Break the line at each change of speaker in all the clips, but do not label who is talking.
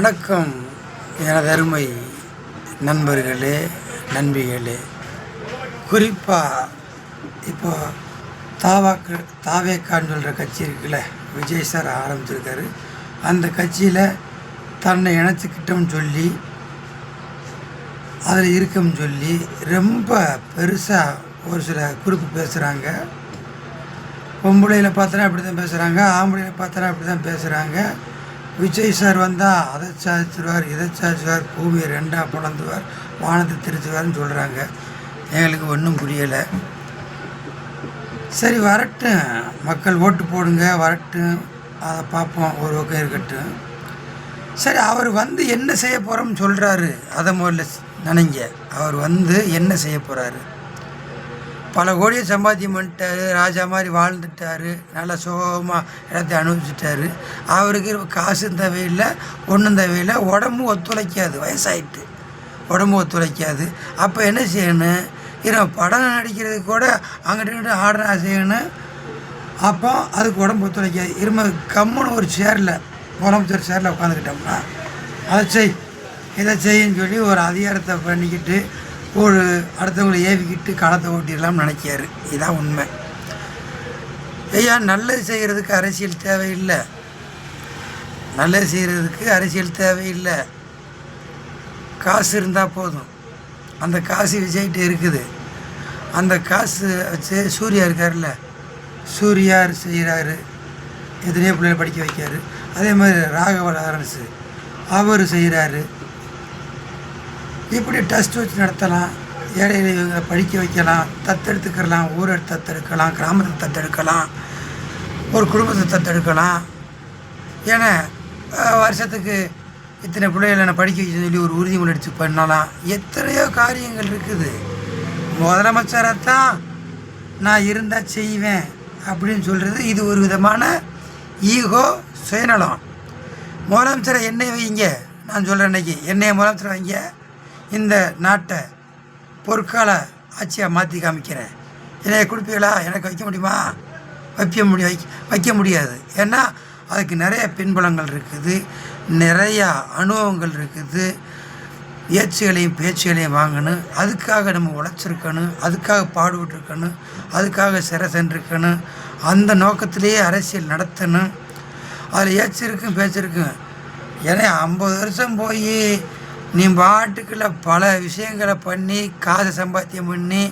வணக்கம் எனது அருமை நண்பர்களே, நண்பிகளே. குறிப்பாக இப்போ தாவேக்கான்னு சொல்கிற கட்சி இருக்குல்ல, விஜய் சார் ஆரம்பிச்சிருக்காரு. அந்த கட்சியில் தன்னை இணைச்சிக்கிட்டோம்னு சொல்லி, அதில் இருக்கோம்னு சொல்லி ரொம்ப பெருசாக ஒரு சில குறிப்பு பேசுகிறாங்க. பொம்பளையில் பார்த்தோன்னா அப்படி தான் பேசுகிறாங்க, ஆம்பளையில் பார்த்தோன்னா அப்படி தான் பேசுகிறாங்க. விஜய் சார் வந்தால் அதை சாதிச்சுருவார், இதை சாதிச்சுவார், பூமியை ரெண்டாக பிளந்துவார், வானத்தை திருச்சுவார்னு சொல்கிறாங்க. எங்களுக்கு ஒன்றும் புரியலை. சரி, வரட்டும், மக்கள் ஓட்டு போடுங்க, வரட்டும், அதை பார்ப்போம், ஒரு பக்கம் இருக்கட்டும். சரி, அவர் வந்து என்ன செய்ய போகிறோம்னு சொல்கிறாரு, அதை முதல்ல நினைங்க. அவர் வந்து என்ன செய்ய போகிறாரு? பல கோடியை சம்பாத்தியம் பண்ணிட்டாரு, ராஜா மாதிரி வாழ்ந்துட்டார், நல்லா சுகமாக இடத்தை அனுபவிச்சிட்டாரு. அவருக்கு காசும் தேவையில்லை, ஒன்றும் தேவையில்லை, உடம்பு ஒத்துழைக்காது, வயசாகிட்டு உடம்பு ஒத்துழைக்காது. அப்போ என்ன செய்யணும்? படம் நடிக்கிறதுக்கு கூட அங்கிட்டு ஆர்டர் செய்யணும். அப்போ அதுக்கு உடம்பு ஒத்துழைக்காது. கம்முன்னு ஒரு சேரில், முதலமைச்சர் சேரில் உட்காந்துக்கிட்டோம்னா அதை செய், இதை செய்யின்னு சொல்லி ஒரு அதிகாரத்தை பண்ணிக்கிட்டு ஒரு அடுத்தவங்களை ஏவிக்கிட்டு காலத்தை ஓட்டிடலாம்னு நினைக்காரு. இதுதான் உண்மை. ஐயா, நல்லது செய்கிறதுக்கு அரசியல் தேவையில்லை, நல்லது செய்கிறதுக்கு அரசியல் தேவையில்லை. காசு இருந்தால் போதும். அந்த காசு விஜய்கிட்ட இருக்குது. அந்த காசு வச்சு சூர்யா இருக்கார்ல, சூர்யா செய்கிறாரு, எத்தனையோ பிள்ளைகளை படிக்க வைக்காரு. அதே மாதிரி ராகவ லாரன்ஸு அவர் செய்கிறாரு. இப்படி டெஸ்ட் வச்சு நடத்தலாம், ஏழை இவங்களை படிக்க வைக்கலாம், தத்தெடுத்துக்கலாம், ஊரை தத்தெடுக்கலாம், கிராமத்தை தத்தெடுக்கலாம், ஒரு குடும்பத்தை தத்தெடுக்கலாம். ஏன்னா வருஷத்துக்கு இத்தனை பிள்ளைகளை நான் படிக்க வைக்க சொல்லி ஒரு உறுதிமொழி எடுத்து பண்ணலாம். எத்தனையோ காரியங்கள் இருக்குது. முதலமைச்சரைத்தான் நான் இருந்தால் செய்வேன் அப்படின்னு சொல்கிறது இது ஒரு விதமான ஈகோ, சுயநலம். முதலமைச்சரை என்னை வைங்க, நான் சொல்கிறேன், இன்னைக்கு என்னைய முதலமைச்சரை வைங்க, இந்த நாட்டை பொற்கால ஆட்சியாக மாற்றி காமிக்கிறேன். என்னைய கொடுப்பீங்களா? எனக்கு வைக்க முடியுமா? வைக்க முடியாது. ஏன்னா அதுக்கு நிறைய பின்புலங்கள் இருக்குது, நிறையா அனுபவங்கள் இருக்குது. ஏச்சுகளையும் பேச்சுகளையும் வாங்கணும், அதுக்காக நம்ம உழைச்சிருக்கணும், அதுக்காக பாடுபட்டுருக்கணும், அதுக்காக சிறை சென்றிருக்கணும். அந்த நோக்கத்திலேயே அரசியல் நடத்தணும். அதில் ஏச்சிருக்கும் பேச்சிருக்கும். ஏன்னா 50 வருஷம் போய் நீ பாட்டுக்குள்ள பல விஷயங்களை பண்ணி காசை சம்பாத்தியம் பண்ணி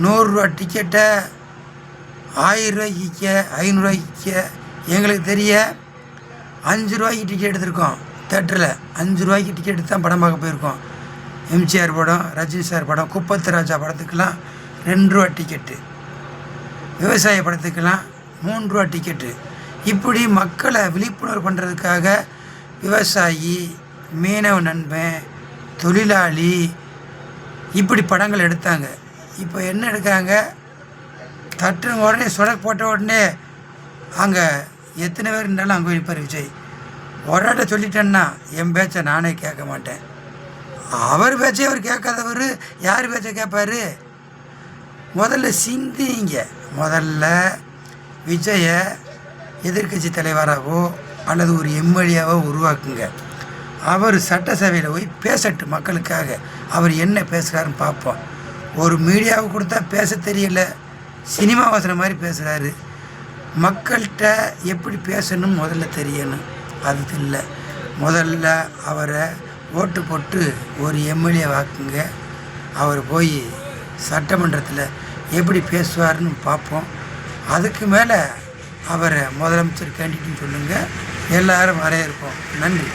100 ரூபா டிக்கெட்டை 1000 ரூபாய்க்கு 500 ரூபாய்க்கு, எங்களுக்கு தெரிய 5 ரூபாய்க்கு டிக்கெட் எடுத்திருக்கோம். தேட்டரில் 5 ரூபாய்க்கு டிக்கெட் எடுத்து தான் படம் பார்க்க போயிருக்கோம். எம்ஜிஆர் படம், ரஜினி சார் படம், குப்பத்து ராஜா படத்துக்கெல்லாம் 2 ரூபா டிக்கெட்டு, விவசாய படத்துக்கெல்லாம் 3 ரூபா டிக்கெட்டு. இப்படி மக்களை விழிப்புணர்வு பண்ணுறதுக்காக விவசாயி, மீனவ நண்பன், தொழிலாளி, இப்படி படங்கள் எடுத்தாங்க. இப்போ என்ன எடுக்கிறாங்க? தட்டுன உடனே சுடக் போட்ட உடனே அங்கே எத்தனை பேர் இருந்தாலும் அங்கே இருப்பார் விஜய். ஒரு சொல்லிட்டேன்னா என் பேச்சை நானே கேட்க மாட்டேன். அவர் பேச்சை அவர் கேட்காதவர் யார் பேச்சை கேட்பார்? முதல்ல சிந்திங்க. முதல்ல விஜயை எதிர்கட்சி தலைவராகவோ அல்லது ஒரு எம்எல்ஏவோ உருவாக்குங்க. அவர் சட்டசபையில் போய் பேசட்டும் மக்களுக்காக. அவர் என்ன பேசுகிறாருன்னு பார்ப்போம். ஒரு மீடியாவுக்கு கொடுத்தா பேச தெரியல, சினிமா வாசனை மாதிரி பேசுகிறாரு. மக்கள்கிட்ட எப்படி பேசணும் முதல்ல தெரியணும். அது இல்லை. முதல்ல அவரை ஓட்டு போட்டு ஒரு எம்எல்ஏ வாக்குங்க. அவர் போய் சட்டமன்றத்தில் எப்படி பேசுவார்னு பார்ப்போம். அதுக்கு மேலே அவரை முதலமைச்சர் கேண்டிடேட்னு சொல்லுங்கள். எல்லோரும் வரவேற்போம். நன்றி.